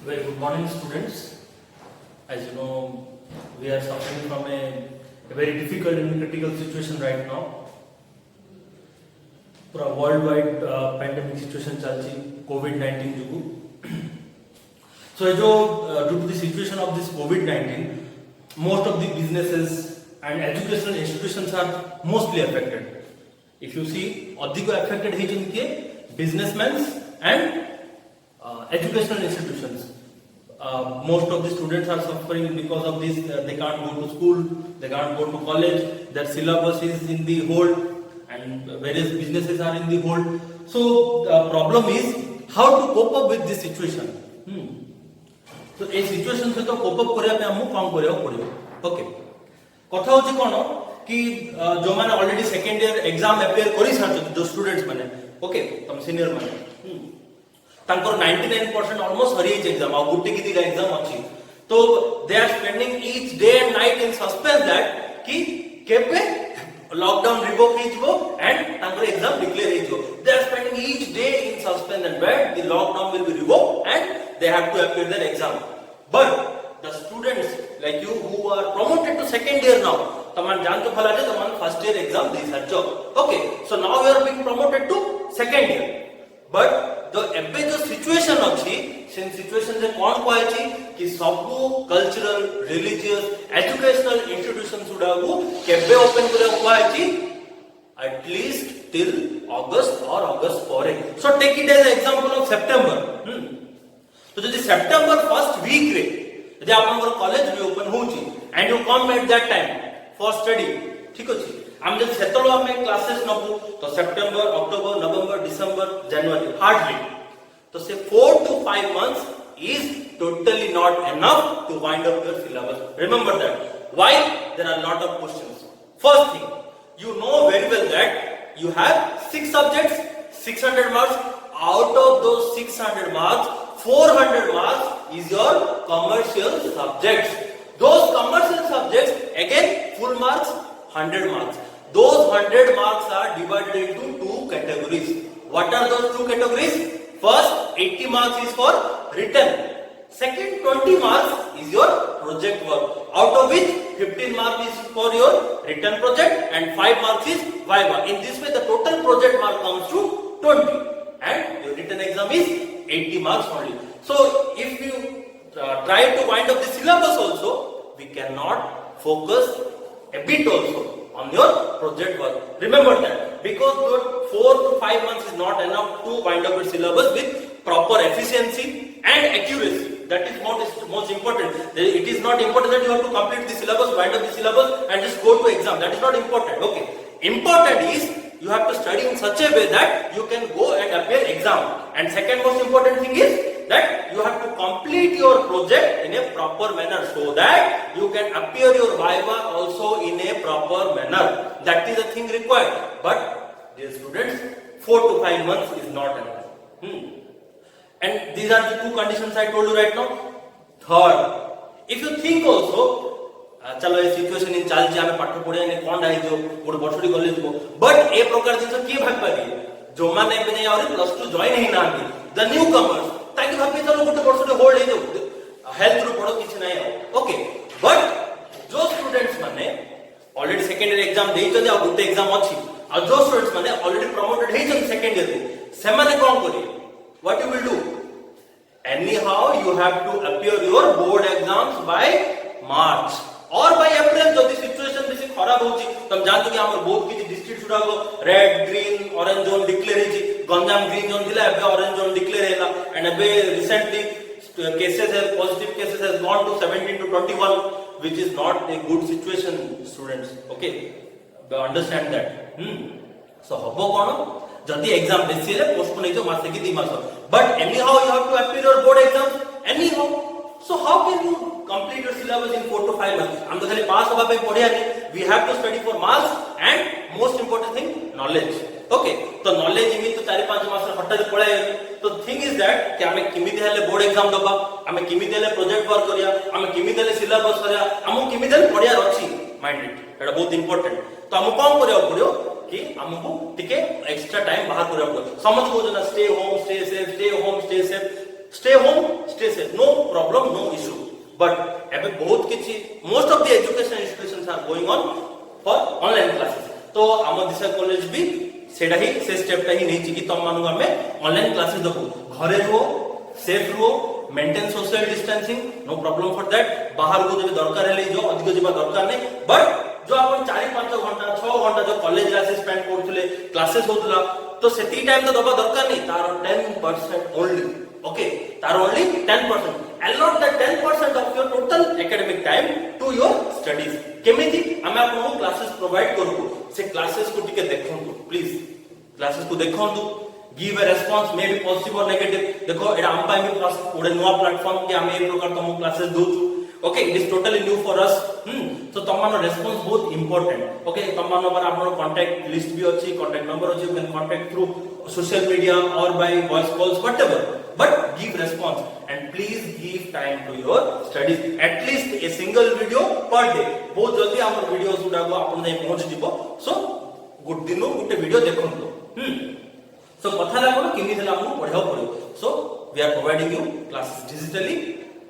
Very good morning, students. As you know, we are suffering from a very difficult and critical situation right now. पूरा worldwide pandemic situation चलची COVID-19 जुगु. So जो due to the situation of this COVID-19, most of the businesses and educational institutions are mostly affected. If you see, अधिक affected है जिनके businessmen and educational institutions. Most of the students are suffering because of this. They can't go to school, they can't go to college, their syllabus is in the hold, and various businesses are in the hold. So the problem is how to cope up with this situation. So a situation से तो cope up करिया पे हमको काम करिया पड़ियो. Okay. कथा होची कोन कि जो माने already second year exam appear करि सारछ जो स्टूडेंट्स माने. Okay, तुम सीनियर माने. तांकर 99% ऑलमोस्ट हरी एग्जाम आ गुट्टी की दिला एग्जाम अछि. तो they are spending each day and night in suspense that कि केबे लॉकडाउन रिवोक हिजबो एंड तांकर एग्जाम डिक्लेयर हिजबो. They are spending each day in suspense and wait the lockdown will be revoke and they have to appear their exam. But the students like you who are promoted to second year now, तमन जान तो भला जे तमन first year exam दे सारछो. Okay, so now you are being promoted to second year. But तो एबे जो सिचुएशन अछि से सिचुएशन जे कोन कहै छी कि सबु कल्चरल रिलीजियस एजुकेशनल इंस्टीट्यूशन सुडागु केबे ओपन करे कहै छी एट लीस्ट टिल अगस्त और अगस्त परे. So take it as example of September. तो जदि सितंबर फर्स्ट वीक रे जदि आपनकर कॉलेज भी ओपन होची and you come at that time for study, ठीक अछि. हम जब सेतलो हमें क्लासेस नबु तो सितंबर, अक्टूबर, नवंबर, दिसंबर, जनवरी हार्डली. तो से 4 to 5 months is totally not enough to wind up your syllabus. Remember that. Why? There are a lot of questions. First thing, you know very well that you have 6 subjects, 600 marks. Out of those 600 marks, 400 marks is your commercial subjects. Those commercial subjects, again, full marks, 100 marks. Those 100 marks are divided into 2 categories. What are those 2 categories? First, 80 marks is for written. Second, 20 marks is your project work. Out of which 15 marks is for your written project and 5 marks is viva. In this way, the total project mark comes to 20 and your written exam is 80 marks only. So, if you try to wind up the syllabus also, we cannot focus a bit also on your project work. Remember that, because your 4 to 5 months is not enough to wind up your syllabus with proper efficiency and accuracy. That is most important. It is not important that you have to complete the syllabus, wind up the syllabus and just go to exam. That is not important. Okay. Important is you have to study in such a way that you can go and appear exam. And second most important thing is that you have to complete your project in a proper manner so that you can appear your viva also in a proper manner. That is the thing required. But dear students, 4 to 5 months is not enough. And these are the 2 conditions I told you right now. Third, if you think also, चलो ये situation in चाल जे हमें पाठ पढ़े ने कोन die जो गोड बछड़ी कॉलेज को, बट ए प्रकार जिन के भाग पारी जो माने पे नहीं और प्लस 2 जॉइन ही ना की द न्यू कमर्स ताकि भाबी चलो गोटे बछड़ी होल्ड हे जो हेल्थ रो पड़ो किछ नहीं. ओके, बट जो स्टूडेंट्स माने ऑलरेडी सेकंड ईयर एग्जाम देई चले और गोटे एग्जाम अछि और जो स्टूडेंट्स माने ऑलरेडी प्रमोटेड हे जन सेकंड ईयर रे से माने कोन करी, what you will do? anyhow you have to appear your board exams by March और by April. जो सिचुएशन बेसी खराब होची तुम जानतो कि हमर बहुत किछि डिस्ट्रिक्ट सुडा गो red, green, orange zone declare हिची. गंजाम ग्रीन जोन दिला एबे ऑरेंज जोन डिक्लेयर हैला एंड एबे recently cases have positive cases has gone to 17 to 21, which is not a good situation, students. Okay, understand that. So habo kono जदि exam बेसी ले postpone हे जो मासे की 2 मास, but anyhow you have to appear your board exams anyhow. So how can you complete your syllabus in 4 to 5 months? हम तो खाली पास होबा पे पढ़िया नहीं. We have to study for marks and most important thing knowledge. Okay, तो knowledge Emmy तो 4-5 मास हटाले पढ़ाए. तो थिंग इज दैट कि हमें किमिति हेले बोर्ड एग्जाम दबा, हमें किमिति हेले प्रोजेक्ट वर्क करिया, हमें किमिति हेले सिलेबस करिया, हम किमिति हेले पढ़िया अछि माइंड इट. एटा बहुत इंपोर्टेंट. तो हम कोन करिया पड़ियो कि हमको टिके एक्स्ट्रा टाइम बाहर करिया पड़ो. समझ को जना stay home stay safe, stay home stay safe. Stay home but एबे बहुत किछि most of the education institutions are going on for online classes तो आम दिशा कॉलेज भी सेटा ही से स्टेपटा ही नहीं कि तुम मानु हमें ऑनलाइन क्लासेस दबो घरे रहो सेफ रहो maintain social distancing no problem for that बाहर को जब दरकार है जो अधिक जीवा दरकार नहीं बट जो अपन 4-5 घंटा 6 घंटा जो कॉलेज रे स्पेंड करथले क्लासेस होतला तो सेती टाइम तो दबा दरकार नहीं तार 10% ओनली ओके तार only 10% allot that 10% of your total academic time to your studies केमिति हमें आपको क्लासेस प्रोवाइड करबो से क्लासेस को टिके देखंतु प्लीज क्लासेस को देखंतु give a response may be positive और नेगेटिव देखो एटा हम पाई क्लास ओडे नवा प्लेटफॉर्म के हमें एक प्रकार तुम क्लासेस दोछु okay it is totally new for us तो तमानो रेस्पॉन्स बहुत इंपोर्टेंट ओके तमानो पर आपनो कांटेक्ट लिस्ट भी अछि कांटेक्ट नंबर अछि you can contact through social media और by voice calls whatever but give response and please give time to your studies at least a single video per day बहुत जल्दी हमर वीडियोस गुडा को आपन जाय पहुंच दिबो सो गुड दिनो गुटे वीडियो देखंतो सो कथा ला कोन किनि देला हमहु पढाओ पड़ो so we are providing you classes digitally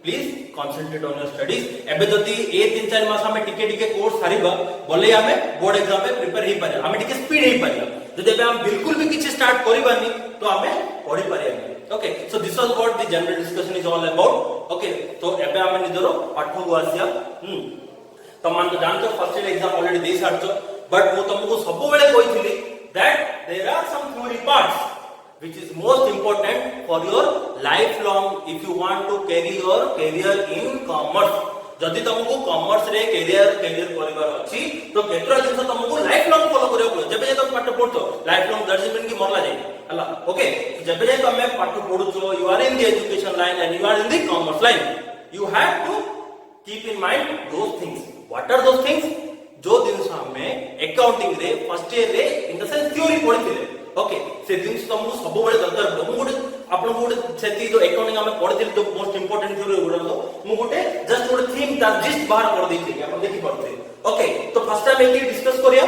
please concentrate on your studies एबे जदी ए 3-4 मास हमें टिके टिके कोर्स हारिबा बोले हमें बोर्ड एग्जाम में प्रिपेयर ही पारे हमें टिके स्पीड ही पारे जदी एबे हम बिल्कुल भी किछि स्टार्ट करिबानी तो हमें पढि पारियानी okay so this was what the general discussion is all about okay तो एबे हमें निजरो पाठ को आसिया तो मान जानतो फर्स्ट ईयर एग्जाम ऑलरेडी दे सारछो बट मु तुमको सब बेले कहिथिली that there are some theory parts which is most important for your lifelong if you want to carry your career in commerce जदि तुमको कॉमर्स रे करियर करिवार अछि तो केतरा दिन तुमको लाइफ लॉन्ग फॉलो करियो पड़ो जबे जे तुम पाठ पढतो लाइफ लॉन्ग दैट्स मीन कि मरला जाय हला ओके जबे जे तुम पाठ पढुछो you are in the education line and you are in the commerce line you have to keep in mind those things what are those things जो दिन हमें अकाउंटिंग रे फर्स्ट ईयर रे इन द सेंस थ्योरी पढिथिले okay से दिन तुमको सब बेले दरकार मु गोटे आपन गोटे सेती जो अकाउंटिंग हमें पढिथिले तो मोस्ट इंपोर्टेंट थ्योरी गुडा मु गोटे जस्ट गोटे थीम दा जिस्ट बाहर कर देथि आपन देखि पड़ते ओके तो फर्स्ट टाइम एटी डिस्कस करिया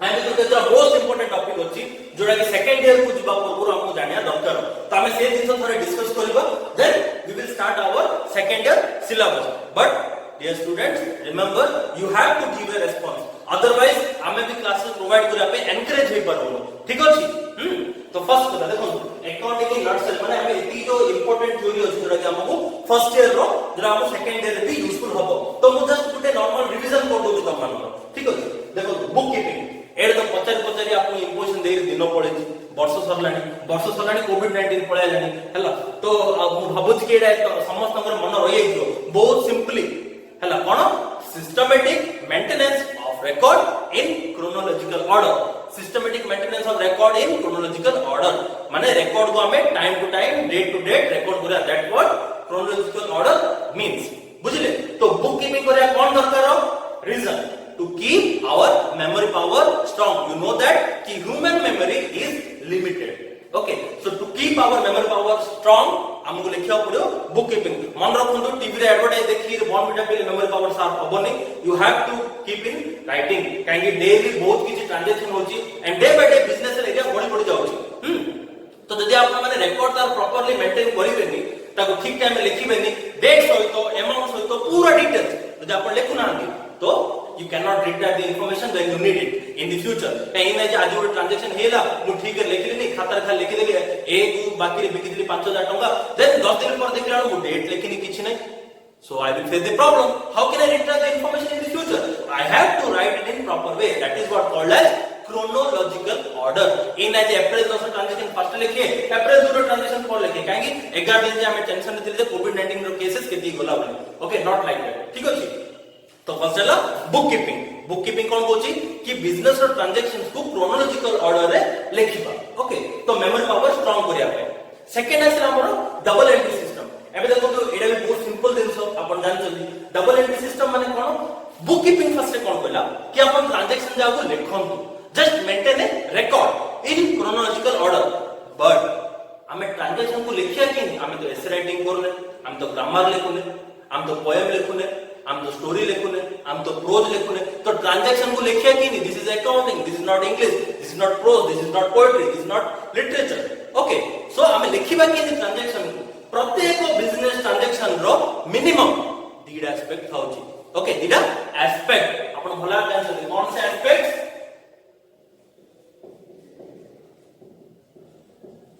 आइ तो केतरा मोस्ट इंपोर्टेंट टॉपिक अछि जोडा कि सेकंड ईयर को जिबा पूरा हमको जानिया दरकार तो हमें से दिन थोड़े डिस्कस करबा then we will start our second year syllabus but dear students remember you have to give a response otherwise हमें भी क्लासेस प्रोवाइड करिया पे एनकरेज होई परबो ठीक अछि तो फर्स्ट कथा देखो अकाउंटिंग इन नटसेल माने हमें एती जो इंपोर्टेंट थ्योरी अछि जोरा कि हमको फर्स्ट ईयर रो जोरा हम सेकंड ईयर भी यूजफुल हबो तो मु जस्ट गुटे नॉर्मल रिवीजन कर दउ तुम मान ठीक अछि देखो बुक कीपिंग एड तो पचारी आपन इंपोजिशन दे दिन पड़े वर्ष सरलानी कोविड-19 पळायलानी हला तो मु भाबुच कि एडा समस्त मन रहि जो बहुत सिंपली हला कोन systematic maintenance of record in chronological order systematic maintenance of record in chronological order माने record को हमें time to time date to date record करिया that what chronological order means बुझले तो book keeping करिया कोन दरकार reason to keep our memory power strong you know that कि human memory is limited okay so to keep our memory power strong हमको लिखिया पड़ो book keeping मन रखंतु टीवी रे एडवर्टाइज देखि बॉर्नविटा पे मेमोरी पावर शार्प होबनी you have to keep in writing काहे डेली बहुत किछि ट्रांजैक्शन होची and day by day business area बड़ी जाउची तो जदि आप माने रिकॉर्ड तार प्रॉपर्ली मेंटेन करिवेनी ताको ठीक टाइम में लिखिबेनी डेट सहित अमाउंट सहित पूरा डिटेल्स जदि आप लेखु नांदी तो you cannot retrieve the information when you need it in the future कहीं ना आज वो ट्रांजैक्शन हेला मु ठीक है लिखली नहीं खाता खा लिखि देली एक बाकी रे बिकिली 5000 टका देन 10 दिन पर देखला मु डेट लिखिनी किछि नहीं so I will face the problem how can I retrieve the information in the future I have to write it in proper way that is what called as chronological order in as April 10 transaction first लिखे अप्रैल 2 transaction पर लिखे काहे 11 दिन जे हमें tension नथिले कोविड-19 रो cases केती गोला बोले okay not like that ठीक अछि तो फर्स्ट है बुक कीपिंग कौन कोची कि बिजनेस और ट्रांजैक्शंस को क्रोनोलॉजिकल ऑर्डर रे लिखिबा ओके तो मेमोरी पावर स्ट्रांग करिया पे सेकंड है हमर डबल एंट्री सिस्टम एबे देखो तो एडा भी बहुत सिंपल दिन सब अपन जान चली डबल एंट्री सिस्टम माने कोन बुक कीपिंग फर्स्ट कोन कहला कि अपन ट्रांजैक्शन जाको लिखंतु just maintain a record in chronological order but हमें ट्रांजैक्शन को लिखिया कि हमें तो एसे राइटिंग करले हम तो ग्रामर लिखुने हम तो पोएम लिखुने हम तो स्टोरी लिखुने हम तो प्रोज लिखुने तो ट्रांजैक्शन को लिखिया कि नहीं this is accounting this is not English this is not prose this is not poetry this is not literature okay so हमें लिखिबा कि ट्रांजैक्शन प्रत्येक बिजनेस ट्रांजैक्शन रो मिनिमम दीडा एस्पेक्ट थाउची ओके दीडा एस्पेक्ट आपण भला आंसर कौन से aspects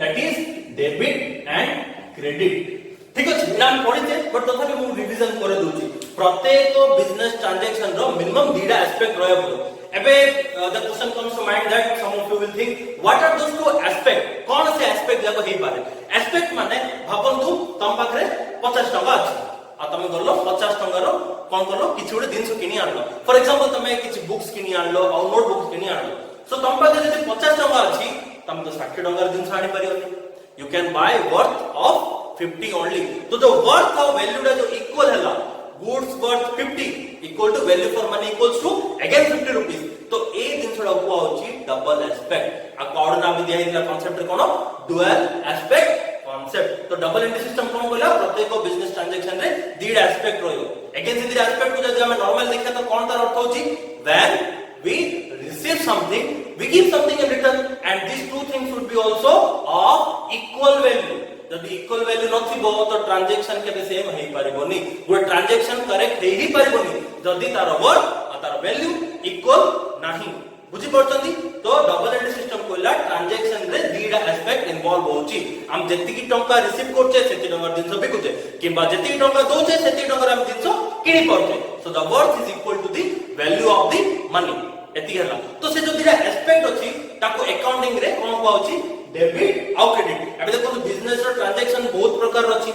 that is debit and credit ठीक अछि नाम पढिते बट तथापि मु रिवीजन करे दोची प्रत्येक बिजनेस ट्रांजैक्शन रो मिनिमम दीडा एस्पेक्ट रहबो एबे the question comes to mind that some of you will think what are those two aspect कौन से एस्पेक्ट जाको हे पारे एस्पेक्ट माने भाबंतु तम पाखरे 50 टका अछि आ तमे गल्लो 50 टका रो कोन करलो किछि उडे दिन किनि आनलो फॉर एग्जांपल तमे किछि बुक्स किनि आनलो आ नोटबुक्स किनि आनलो सो तम पाखरे जदि 50 टका अछि तम तो 60 टका रो दिन आनी परियोनी you can buy worth of 50 only तो जो वर्थ ऑफ वैल्यू जो इक्वल हैला goods worth 50 equal to value for money equals to again 50 rupees तो ए दिन छोड़ा हुआ होची डबल एस्पेक्ट आ कोड ना भी दिया हिला कांसेप्ट कोन डुअल एस्पेक्ट कांसेप्ट तो डबल एंट्री सिस्टम कोन बोला प्रत्येक बिजनेस ट्रांजैक्शन रे दीड एस्पेक्ट रहियो अगेन से दीड एस्पेक्ट को जब हम नॉर्मल देखा तो कोन तार अर्थ होची when we receive something we give something in return and these two things should be also of equal value जदि इक्वल वैल्यू नथिबो तो ट्रांजैक्शन केबे सेम हेई परिबोनी गो ट्रांजैक्शन करेक्ट हेई परिबोनी जदि तार वर्थ आ तार वैल्यू इक्वल नाही बुझी पड़तंती तो डबल एंट्री सिस्टम कोइला ट्रांजैक्शन रे दीडा एस्पेक्ट इन्वॉल्व होची हम जति की टंका रिसीव करछे सेति टंका दिनसो बिकुचे किबा जति की टंका दोचे सेति टंका हम दिनसो किनी पड़छे so the worth is equal to the value of the money एति हला तो से जो दीडा एस्पेक्ट अछि ताको अकाउंटिंग रे कोन पाउची डेबिट और क्रेडिट एबे देखो बिजनेस रो ट्रांजैक्शन बहुत प्रकार अछि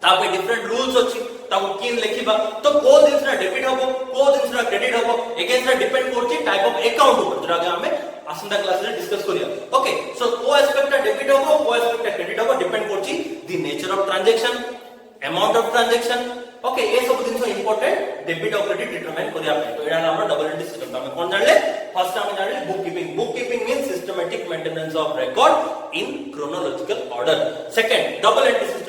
तापे डिफरेंट रूल्स अछि ताको किन लेखिबा तो को दिनसरा डेबिट हबो को दिनसरा क्रेडिट हबो अगेंस्ट डिपेंड करछि टाइप ऑफ अकाउंट ऊपर जरा हमें आसंदा क्लास रे डिस्कस करिया ओके सो को एस्पेक्ट डेबिट हबो को एस्पेक्ट क्रेडिट हबो डिपेंड करछि the nature of transaction amount of transaction okay ये सब दिन इंपोर्टेंट डेबिट और क्रेडिट डिटरमाइन करिया तो एडा हमर डबल एंट्री सिस्टम हम कोन जानले फर्स्ट हम जानले book keeping means systematic maintenance of record in chronological order second double entry system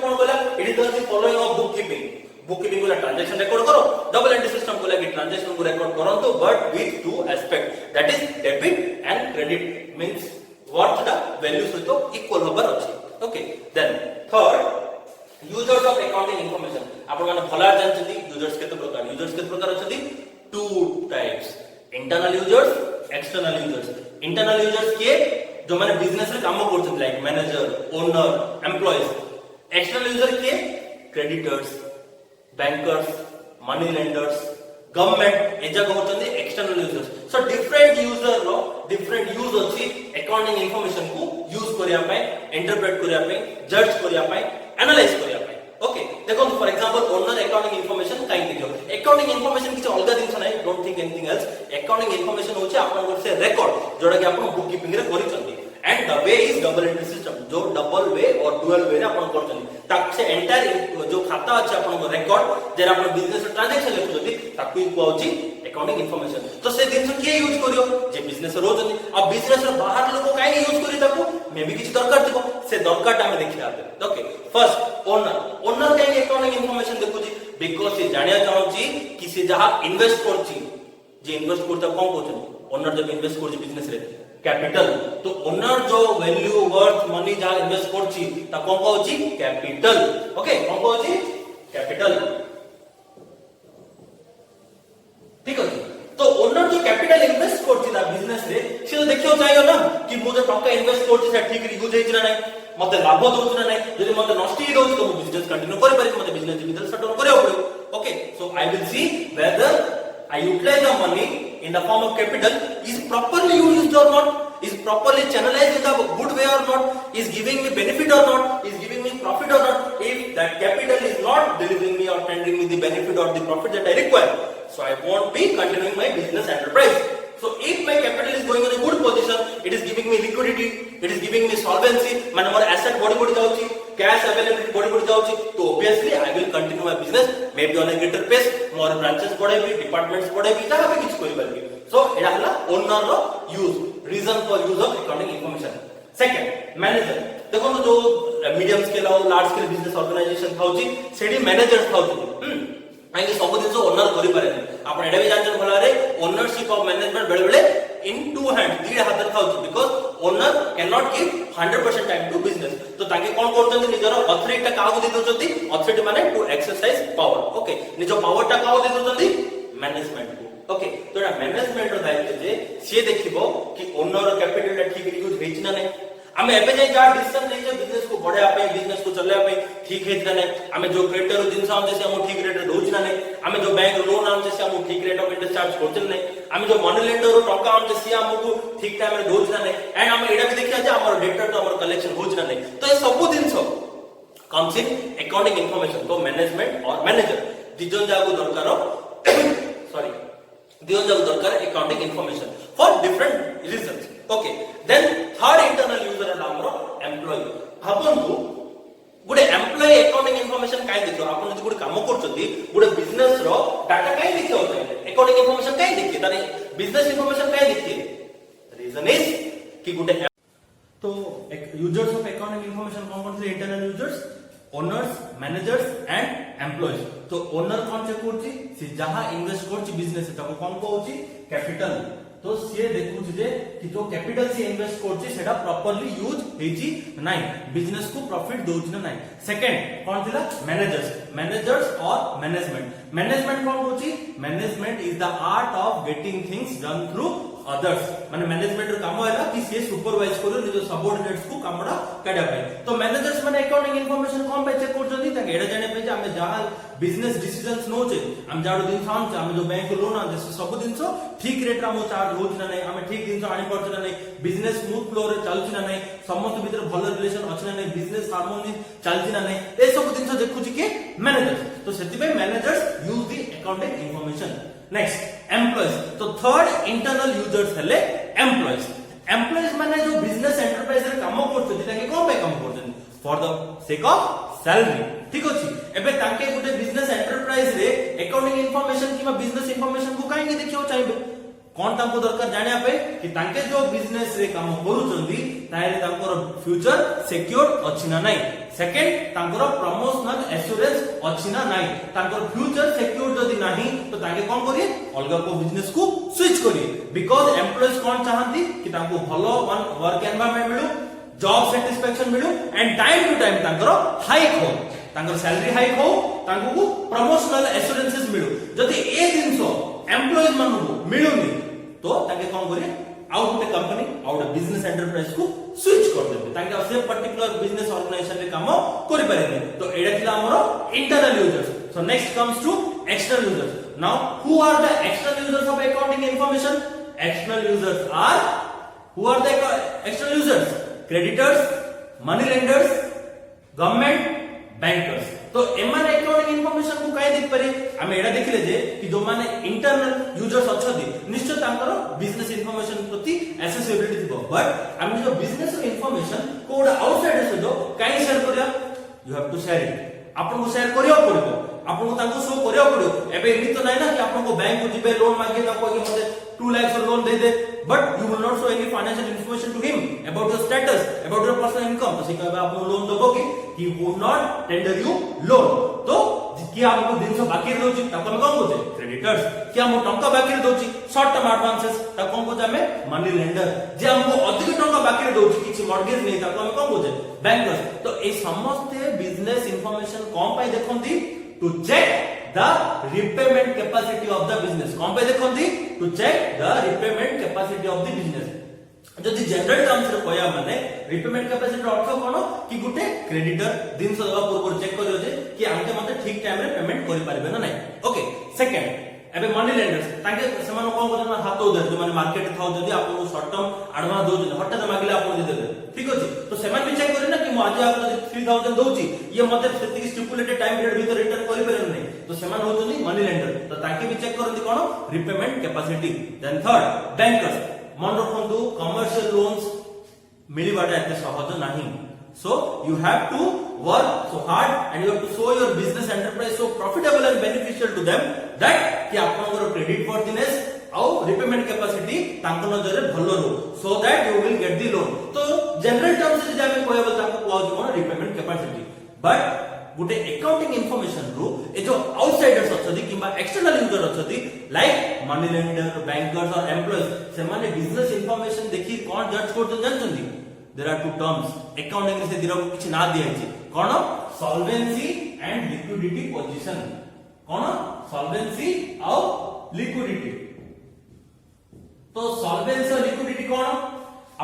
कोन बोला it is the following of book keeping बोला ट्रांजैक्शन रिकॉर्ड करो डबल एंट्री सिस्टम बोला कि ट्रांजैक्शन को रिकॉर्ड करंतु but with two aspect that is debit and credit means worth the value सहित equal होबर अछि okay then third users of accounting information आपण माने भला जानछथि यूजर्स केते प्रकार अछथि two types internal users external users के जो माने बिजनेस रे काम करछथि like manager owner employees external user के creditors bankers money lenders government एजा कहउछथि external users so different user रो डिफरेंट यूज अछि अकाउंटिंग इंफॉर्मेशन को यूज करिया पय इंटरप्रेट करिया पय जज करिया पय एनालाइज करिया पय ओके देखो for example owner accounting information काई देखो अकाउंटिंग इंफॉर्मेशन किछ अलगा दिन नै don't think anything else accounting information होचे आपन से रिकॉर्ड जोडा कि आपन बुक कीपिंग रे करिसथि and the way is double entry system जो डबल वे और डुअल वे रे आपन करछथि ताक से एंटायर जो खाता अछि आपन रिकॉर्ड जेरा आपन बिजनेस ट्रांजैक्शन लिखुछथि ताकू कहउची अकाउंटिंग इंफॉर्मेशन तो से दिन से के यूज करियो जे बिजनेस रोजनी अब बिजनेस रे बाहर लोग काई यूज करि ताकू मे भी किछ दरकार थिबो से दरकार ता हम देखिया ओके फर्स्ट ओनर काई अकाउंटिंग इंफॉर्मेशन देखुची बिकॉज़ से जानिया चाहूची कि से जहां इन्वेस्ट करची जे इन्वेस्ट करता कोन कहउची ओनर जब इन्वेस्ट करची बिजनेस रे कैपिटल तो ओनर जो वैल्यू वर्थ मनी जहां इन्वेस्ट करची ता कोन कहउची कैपिटल ओके कोन कहउची कैपिटल ठीक है तो ओनर जो कैपिटल इन्वेस्ट करछि ना बिजनेस रे से तो देखियो चाहियो ना कि मु जो टका इन्वेस्ट करछि से ठीक यूज हेछि ना नै मते लाभ दोछ ना नै जदि मते नष्ट ही दोछ तो बिजनेस कंटिन्यू करि पारि मते बिजनेस बिदल शट डाउन करियो पड़ो okay so I will see whether I utilize the money in the form of capital is properly used or not is properly channelized in the good way or not is giving me benefit or not is giving me profit or not if that capital is not delivering me or tendering me the benefit or the profit that I require so I won't be continuing my business enterprise so if my capital is going in a good position it is giving me liquidity it is giving me solvency mane more asset body jauchi cash availability body jauchi तो obviously I will continue my business maybe on a greater pace more branches बढ़ेबी departments बढ़ेबी जहां भी किछ करि परबी so एडा हला ओनर रो use reason for use of accounting information second manager देखो जो मीडियम स्केल और लार्ज स्केल बिजनेस ऑर्गेनाइजेशन थाउची सेडी मैनेजर थाउची आइ सब दिन ओनर करि पारे आपण एडा भी जानछन भला रे ओनरशिप ऑफ मैनेजमेंट बेले बेले इन टू हैंड दी हाथ थाउची because owner can not give 100% time to business तो ताके कोन करछन निजर अथॉरिटी टा काउ दे दोछंती अथॉरिटी माने टू एक्सरसाइज पावर ओके निजो पावर टा काउ दे दोछंती मैनेजमेंट को ओके तो एटा मैनेजमेंट रो दायित्व जे से देखिबो कि ओनर कैपिटल टा ठीक यूज हेछि ना नै आमे एबे जे जा डिसीजन नै जे बिजनेस को बढ़ाया पे बिजनेस को चलाया पे ठीक हेछि ना नै आमे जो क्रेडिटर दिन साम जे से हम ठीक रेट दोछ ना नै आमे जो बैंक लोन आम जे से हम ठीक रेट ऑफ इंटरेस्ट चार्ज करछन नै आमे जो मनी लेंडर रो टका आम जे से हमकु ठीक टाइम रे दोछ ना नै एंड आमे एडा भी देखिया जे हमर डेटा तो हमर कलेक्शन होछ ना नै तो ए सब दिनसो कम्स इन अकाउंटिंग इंफॉर्मेशन तो मैनेजमेंट और मैनेजर दिजन जागु दरकार सॉरी दिजन जागु दरकार accounting information for different reasons okay then third internal user है हमरो एम्प्लॉय भाबंतु गुडे एम्प्लॉय अकाउंटिंग इंफॉर्मेशन काई देखियो आपण जदि गुडे काम करछथि गुडे बिजनेस रो डाटा काई देखियो अकाउंटिंग इंफॉर्मेशन काई देखिए ताने बिजनेस इंफॉर्मेशन काई देखिए रीजन इज कि गुडे तो यूजर्स ऑफ अकाउंटिंग इंफॉर्मेशन कौन थे internal users owners managers and employees तो ओनर कौन चेक करछि से जहां इन्वेस्ट करछि बिजनेस ताको कोन कहउछि कैपिटल तो सी देखु जे कि जो कैपिटल से इन्वेस्ट करछि सेटा प्रॉपर्ली यूज हेछि नाही बिजनेस को प्रॉफिट दोछि ना नाही सेकंड कोन थिला मैनेजर्स और मैनेजमेंट मैनेजमेंट कोन होछि management is the art of getting things done through others माने मैनेजमेंट रो काम हैला कि से सुपरवाइज करो निजो सबऑर्डिनेट्स को कामडा काडा पाए तो मैनेजर्स माने अकाउंटिंग इंफॉर्मेशन कोन पे चेक करछथि ताके एडा जाने पे जे हम जहां बिजनेस डिसीजंस नोचे हम जाडो दिन फाउंड हम जो बैंक लोन आ जैसे सब दिन सो ठीक रेट रा मो चार्ज होछ ना नै हम ठीक दिन सो आनी पड़छ ना नै बिजनेस स्मूथ फ्लो रे चलछ ना नै समस्त भीतर भलो रिलेशन अछि ना नै बिजनेस हार्मोनी चलछ ना नै ए सब दिन सो देखु छी के मैनेजर्स तो सेति पे managers use the accounting information next employees तो थर्ड इंटरनल यूजर्स हेले एम्प्लॉयज माने जो बिजनेस एंटरप्राइज रे काम करछथि ताके कोन पे काम करछथि for the sake of salary ठीक अछि एबे ताके गुटे बिजनेस एंटरप्राइज रे अकाउंटिंग इंफॉर्मेशन किबा बिजनेस इंफॉर्मेशन को काहे देखियो चाहिबे कोन तांको दरकार जानिया पे कि तांके जो बिजनेस रे काम करूचंदी ताइले तांकर फ्यूचर सिक्योर अछि ना नै सेकंड तांकर प्रमोशनल एश्योरेंस अछि ना नै तांकर फ्यूचर सिक्योर जदी नाही तो तांके कोन करिए अलगा को बिजनेस को स्विच करिए बिकॉज़ एम्प्लॉयज कोन चाहंती कि तांको भलो वर्क एनवायरनमेंट मिलु जॉब सैटिस्फैक्शन मिलु एंड टाइम टू टाइम तांकर हाइक हो तांकर सैलरी हाइक हो तांको प्रमोशनल एश्योरेंसेस मिलु जदी ए दिनसो एम्प्लॉयज मानू मिलुनी तो ताके कोन करिए out of company out of business enterprise को स्विच कर देबे ताके से पर्टिकुलर बिजनेस ऑर्गेनाइजेशन रे काम करि पारेनी तो एडा थिला हमरो internal users so next comes to external users now who are the external users of accounting information external users are who are the external users creditors money lenders government bankers तो एमान accounting information को काहे देख पारे हम एडा देखले जे कि जो माने इंटरनल यूजर्स अछथि निश्चय तांकर बिजनेस इंफॉर्मेशन प्रति एक्सेसिबिलिटी दिबो बट हम जो बिजनेस इंफॉर्मेशन कोड आउटसाइड से जो काहे शेयर करिया you have to share it आपन को शेयर करियो पड़िबो आपन को तांको शो करियो पड़ियो एबे एनी तो नै ना कि आपन को बैंक को जिबे लोन मांगे ताको कि मते 2 लाख लोन दे दे but you will not show any financial information to him about your status about your personal income तो सिका आपन लोन दबो कि he would not tender you loan तो कि आपको दिन से बाकी दोची ताको हम कोन कोचे क्रेडिटर्स कि हम टंका बाकी दोची शॉर्ट टर्म एडवांसेस ताको कोन कोचे हमें मनी लेंडर जे हमको अधिक टंका बाकी दोची किछि मॉर्गेज नै ताको हम कोन कोचे बैंकर्स तो ए समस्त बिजनेस इंफॉर्मेशन कोन पाई देखंती to check the repayment capacity of the business कोन पे देखंती to check the repayment capacity of the business जदि जनरल टर्म्स रे कहया माने रिपेमेंट कैपेसिटी अर्थ कोन कि गुटे क्रेडिटर दिन से दवा पूर्व चेक करियो जे कि आंके मते ठीक टाइम रे पेमेंट करि पारबे ना नै ओके सेकंड एबे मनी लेंडर्स ताके समान कोन कोन हाथ उधर जो माने मार्केट थाउ जदि आपन शॉर्ट टर्म एडवांस दो हटात मागिले आपन दे देबे ठीक अछि तो समान भी चेक करे ना कि मो आज आपन 3000 दोची ये मते सेति स्टिपुलेटेड टाइम पीरियड भीतर रिटर्न करि पारे नै तो समान होतनी मनी लेंडर तो ताके भी चेक करंती कोन repayment capacity then third bankers मन रखंतु कमर्शियल लोन्स मिलिबाटा एते सहज नाही so you have to work so hard and you have to show your business enterprise so profitable and beneficial to them that कि आपनकर क्रेडिट वर्थिनेस और रिपेमेंट कैपेसिटी तांको नजर रे भलो रो so that you will get the loan तो general terms जे जामे कहबो ताको क्लोज कोन रिपेमेंट कैपेसिटी बट गोटे अकाउंटिंग इनफॉरमेशन रु ए जो आउटसाइडर्स अछथि किबा एक्सटर्नल यूजर अछथि लाइक मनी लेंडर बैंकर्स और एम्प्लॉइज से माने बिजनेस इनफॉरमेशन देखि कोन जज करते जानछन्ती there are two terms accounting से दिरा किछ ना दियाछि कोन सॉल्वेंसी एंड लिक्विडिटी पोजीशन कोन सॉल्वेंसी और लिक्विडिटी तो सॉल्वेंसी और लिक्विडिटी कोन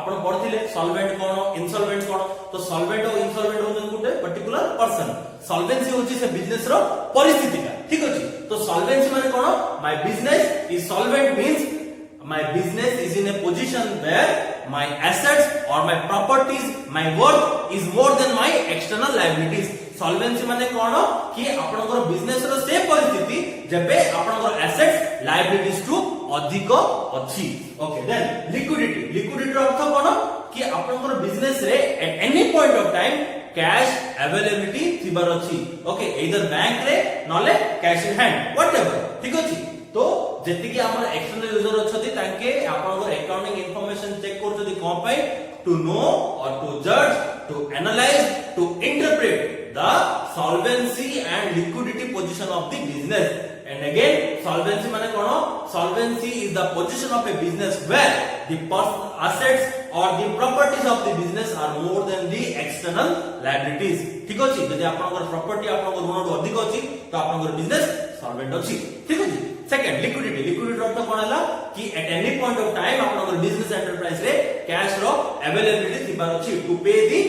आपण पढथिले सॉल्वेंट कोन इंसॉल्वेंट कोन तो सॉल्वेंट और इंसॉल्वेंट होन गुटे पर्टिकुलर पर्सन सॉल्वेंसी होची से बिजनेस रो परिस्थिति का ठीक अछि तो सॉल्वेंसी माने कोन my business is solvent means my business is in a position where my assets or my properties my worth is more than my external liabilities solvency माने कोन कि आपनकर बिजनेस रो से परिस्थिति जबे आपनकर assets liabilities टू अधिक अछि ओके देन लिक्विडिटी रो अर्थ कोन कि आपनकर बिजनेस रे at any point of time cash availability थिबार अछि ओके इधर बैंक रे नले कैश इन हैंड व्हाटएवर ठीक अछि तो जेति कि हमर एक्सटर्नल यूजर अछथि ताके आपनकर अकाउंटिंग इनफॉरमेशन चेक करथि कोन पाई टू नो और टू जज to analyse to interpret the solvency and liquidity position of the business and again solvency माने कोन solvency is the position of a business where the assets or the properties of the business are more than the external liabilities ठीक अछि जदि आपनकर property आपनकर ऋण रो अधिक अछि तो आपनकर बिजनेस सॉल्वेंट अछि ठीक अछि सेकंड लिक्विडिटी अर्थ कोन हला कि at any point of time आपनकर बिजनेस एंटरप्राइज रे कैश रो अवेलेबिलिटी थिबार अछि टू पे दी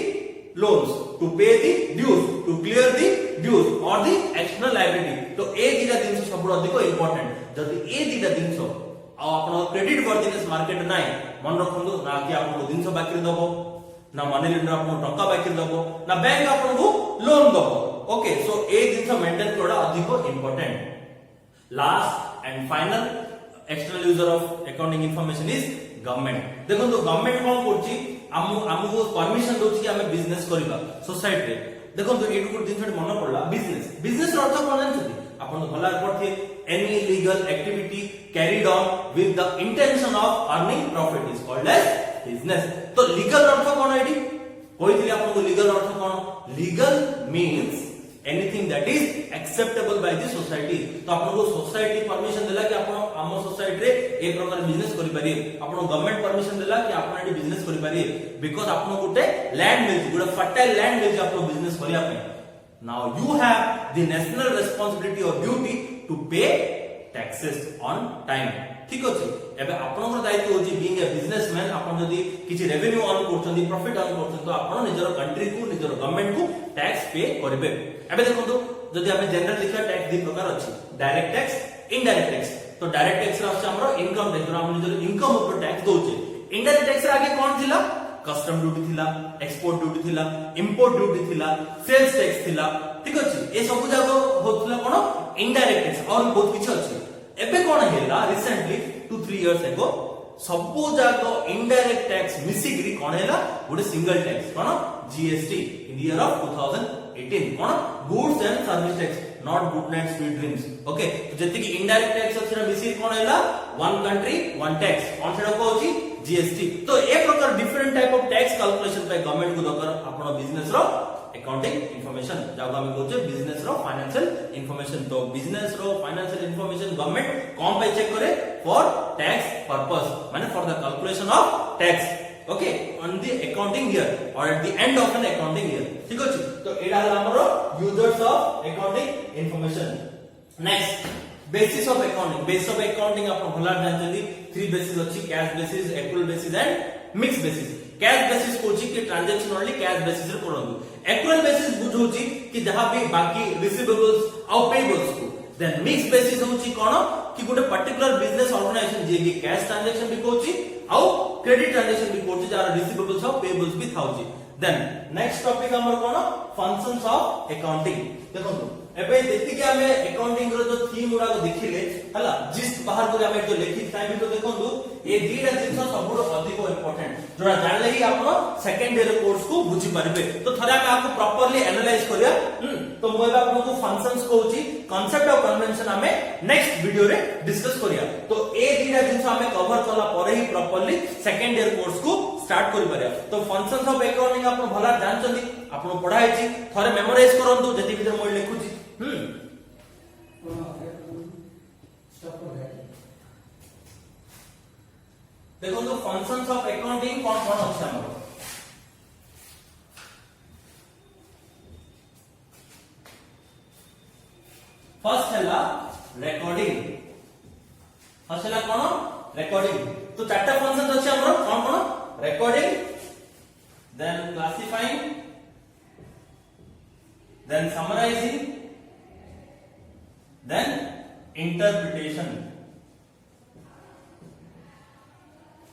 loans to pay the dues to clear the dues or the external liability तो ए दिटा दिन सब अधिक इंपोर्टेंट जदि ए दिटा दिन आ आपन क्रेडिट वर्दिनेस मार्केट नाही मन रखंदु ना कि आपन दिन सब बाकी दबो ना मनी लेंडर आपन टंका बाकी दबो ना बैंक आपन को लोन दबो ओके सो ए दिन मेंटेन करडा अधिक important last and final external user of accounting information is government देखो तो गवर्नमेंट कोन करछि हमको परमिशन दोछि कि हमें बिजनेस करबा सोसाइटी रे देखो तो एटु गुड दिन मन पड़ला बिजनेस अर्थ कोन जानछथि आपन भला पढ़थे any legal activity carried on with the intention of earning profit is called as business तो लीगल अर्थ कोन एडी कोइथिले आपन को लीगल अर्थ कोन legal means anything that is acceptable by the society तो आपन को सोसाइटी परमिशन देला कि आपन हम सोसाइटी रे ए प्रकार बिजनेस करि पारि आपन गवर्नमेंट परमिशन देला कि आपन एडी बिजनेस करि पारि बिकॉज़ आपन गुटे लैंड मिल गुटे फर्टाइल लैंड मिल आपन बिजनेस करिया पे now you have the national responsibility और ड्यूटी टू पे टैक्सेस ऑन टाइम ठीक अछि एबे आपनकर दायित्व होछि बीइंग ए बिजनेसमैन आपन जदी किछि रेवेन्यू अर्न करछन्ती प्रॉफिट अर्न करछन्ती तो आपन निजर कंट्री को निजर गवर्नमेंट को टैक्स पे करबे एबे देखंतु जदी हमें जनरल लिखा टैक्स दी प्रकार अछि डायरेक्ट टैक्स इनडायरेक्ट टैक्स तो डायरेक्ट टैक्स रा हमरो इनकम टैक्स हम निजर इनकम ऊपर टैक्स दोछे इनडायरेक्ट टैक्स रा आगे कोन थिला कस्टम ड्यूटी थिला एक्सपोर्ट ड्यूटी थिला इंपोर्ट ड्यूटी थिला सेल्स टैक्स थिला ठीक अछि ए सब जागो होतला कोन इनडायरेक्ट टैक्स और बहुत किछ अछि एबे कोन हेला रिसेंटली 2-3 इयर्स एगो सबो जागो इनडायरेक्ट टैक्स मिसिग्री कोन हेला गोटे single tax cone GST in the year of 2018 cone goods and service tax not good night sweet dreams okay तो जति कि इनडायरेक्ट टैक्स अछि मिसिग कोन हेला वन कंट्री वन टैक्स कोन सेडा को अछि जीएसटी तो ए प्रकार different type of tax calculation पे government को दकर आपण बिजनेस रो अकाउंटिंग इंफॉर्मेशन जाको हम कहउचे बिजनेस रो फाइनेंशियल इंफॉर्मेशन तो बिजनेस रो फाइनेंशियल इंफॉर्मेशन गवर्नमेंट कौन पे चेक करे फॉर टैक्स पर्पस माने for the calculation of tax okay on the accounting year और at the end of an accounting year ठीक अछि तो एडा हमरो users of accounting information next basis of accounting आपण भला जानथि 3 बेसिस अछि cash basis accrual basis and mix basis cash basis कोची कि ट्रांजैक्शन ओनली कैश बेसिस रे करंतु एक्रुअल बेसिस बुझोची कि जहां भी बाकी रिसीवेबल्स और पेबल्स को देन मिक्स बेसिस होची कोन कि गोटे पर्टिकुलर बिजनेस ऑर्गेनाइजेशन जे कि कैश ट्रांजैक्शन भी कोची और क्रेडिट ट्रांजैक्शन भी कोची जार रिसीवेबल्स और पेबल्स भी थाउची देन नेक्स्ट टॉपिक हमर कोन फंक्शंस ऑफ अकाउंटिंग देखो एबे देखि कि हमें अकाउंटिंग रो जो थीम उडा देखिले हला जिस बाहर को हमें जो लिखि टाइम तो देखंतु ए दीटा जिंस सबुरो अधिक इंपोर्टेंट जोरा जानले ही आपण सेकंड ईयर कोर्स को बुझी परबे तो थरा हम आपको प्रॉपर्ली एनालाइज करिया तो मोय आपको फंक्शंस कहूची कांसेप्ट ऑफ कन्वेंशन हमें नेक्स्ट वीडियो रे डिस्कस करिया तो ए दीटा जिंस हमें कवर करला परे ही प्रॉपर्ली सेकंड ईयर कोर्स को स्टार्ट करि परिया तो फंक्शंस ऑफ अकाउंटिंग आपण भला जानचंदी आपण पढाई छी थरे मेमोराइज करंतु जति भीतर मोइ लिखुची देखो तो फंक्शंस ऑफ अकाउंटिंग कौन कौन अछि हमर फर्स्ट हैला रिकॉर्डिंग फर्स्ट हैला कोन रिकॉर्डिंग तो चारटा फंक्शन अछि हमर कोन कोन recording then classifying then summarising then interpretation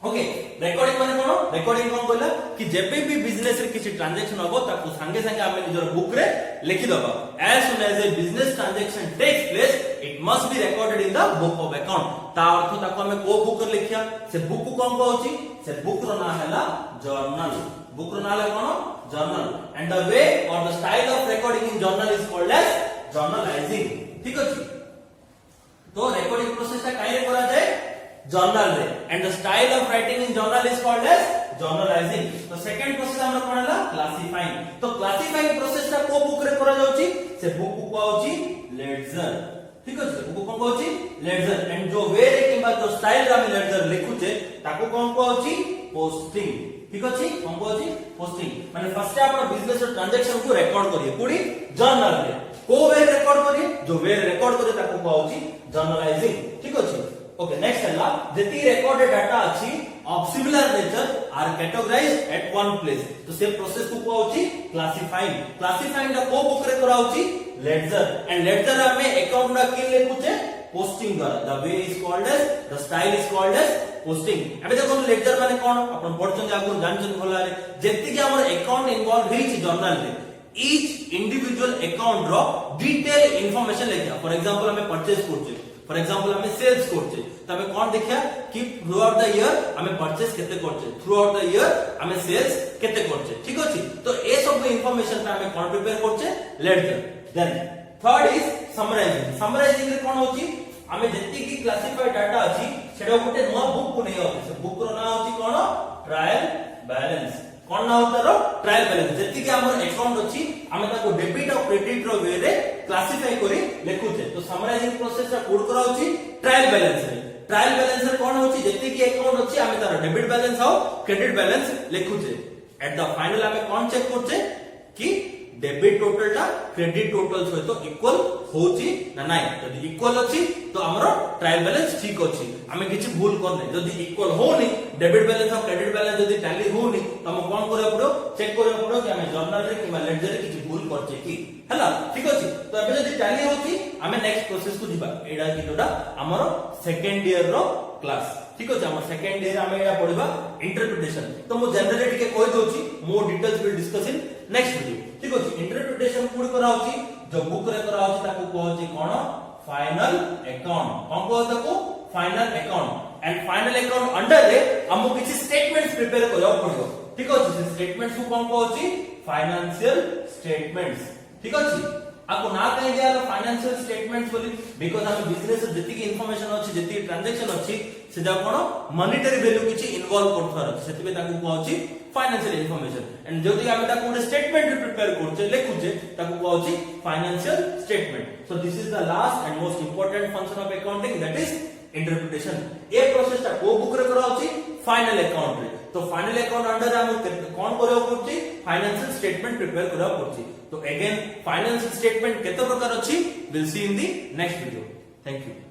okay recording माने कोन रिकॉर्डिंग कोन कहला कि जेबे भी बिजनेस रे किछि ट्रांजैक्शन होबो ताकू संगे संगे हम निजर बुक रे लिखि दबा as soon as a business transaction takes place it must be recorded in the book of account ता अर्थ ताकू हम को बुक रे लिखिया से बुक को कोन कहउची से बुक रो नाम हैला जर्नल बुक रो नाम है कोन जर्नल एंड द वे और the style of recording in journal is called as journalizing ठीक अछि तो रिकॉर्डिंग प्रोसेस ता काई रे करा जाय जर्नल रे and the style of writing in journal is called as journalizing तो सेकंड प्रोसेस हमरा कोन हला क्लासिफाइंग तो क्लासिफाइंग प्रोसेस ता को बुक रे करा जाउची से बुक को आउची लेडजर ठीक अछि बुक कोन कहउची लेडजर एंड जो वे रे किबा जो स्टाइल रे हम लेडजर लिखुचे ताको कोन कहउची पोस्टिंग ठीक अछि कोन कहउची पोस्टिंग माने फर्स्ट आपण बिजनेस ट्रांजैक्शन को रिकॉर्ड करिए पूरी जर्नल रे को वे रिकॉर्ड करिए जो वे रिकॉर्ड करिए ताको कहउची जर्नलाइजिंग ठीक अछि ओके नेक्स्ट हैला जति रिकॉर्डेड डाटा अछि of similar nature are categorized at one place तो से प्रोसेस को कहउची क्लासिफाइंग क्लासिफाइंग दा को बुक रे कराउची लेडजर एंड लेडजर में अकाउंट ना के लिखुचे पोस्टिंग द्वारा the way is called as the style is called as posting एबे देखो लेडजर माने कोन अपन पढछन आगु जानछन भला रे जति कि हमर अकाउंट इन्वॉल्व हेछि जर्नल रे ईच इंडिविजुअल अकाउंट रो डिटेल इंफॉर्मेशन लेखिया फॉर एग्जांपल हमें परचेज करछे फॉर एग्जांपल हमें सेल्स करछे तबे कोन देखिया कि थ्रू आउट द ईयर हमें परचेज केते करछे थ्रू आउट द ईयर हमें सेल्स केते करछे ठीक अछि तो ए सब इंफॉर्मेशन पे हमें कोन प्रिपेयर करछे ledger then third is summarising summarising रे कोन होची हमें जति की क्लासिफाइड डाटा अछि सेडा गोटे नवा बुक को नै होते से बुक रो ना होची कोन ट्रायल बैलेंस कोन ना होता रो ट्रायल बैलेंस जति की हमर अकाउंट अछि हमें ताको डेबिट और क्रेडिट रो वे रे क्लासिफाई करी लिखुचे तो समराइजिंग प्रोसेस रा कोड करा होची ट्रायल बैलेंस रे ट्रायल बैलेंस रे कोन होची जति की अकाउंट अछि हमें तार डेबिट बैलेंस और क्रेडिट बैलेंस लिखुचे एट द फाइनल हमें कोन चेक करछे कि डेबिट टोटल टा क्रेडिट टोटल सहित इक्वल होची ना नाही यदि इक्वल अछि तो हमरो ट्रायल बैलेंस ठीक अछि हमें किछि भूल करने यदि इक्वल होनी डेबिट बैलेंस और क्रेडिट बैलेंस यदि टैली होनी तो हम कोन करे पड़ो चेक करे पड़ो कि हमें जर्नल रे किबा लेडजर रे किछि भूल करछे कि हला ठीक अछि तो एबे यदि टैली होची हमें नेक्स्ट प्रोसेस को दिबा एडा किटोडा हमरो सेकंड ईयर रो क्लास ठीक अछि हमर सेकंड ईयर हमें एडा पढिबा इंटरप्रिटेशन तो मो जनरली टिके कहि दोची more details will discuss in next video ठीक अछि इंटरप्रिटेशन पूरी करा होची जो बुक रे करा होची ताको कहउची कोन फाइनल अकाउंट कोन कहउ ताको final account and final account under रे हमको किछि स्टेटमेंट्स प्रिपेयर करबा पड़िबो ठीक अछि से स्टेटमेंट्स को कोन कहउची फाइनेंशियल स्टेटमेंट्स ठीक अछि आपको ना कहि दिया फाइनेंशियल स्टेटमेंट्स बोली बिकॉज़ हम बिजनेस से जति की इंफॉर्मेशन अछि जति ट्रांजैक्शन अछि से जा कोन मॉनेटरी वैल्यू किछि इन्वॉल्व करथार सेति पे ताको कहउची फाइनेंशियल इंफॉर्मेशन एंड जदि हम ताको ଗୋଟେ स्टेटमेंट प्रिपेयर करछे लिखुछे ताको कहउची financial statement so this is the last and most important function of accounting that is interpretation a process ता को बुक रे कराउची फाइनल अकाउंट रे तो फाइनल अकाउंट अंडर हम कोन करयो पड़ची फाइनेंशियल स्टेटमेंट प्रिपेयर करयो पड़ची तो अगेन फाइनेंशियल स्टेटमेंट केते प्रकार अछि will see in the next video thank you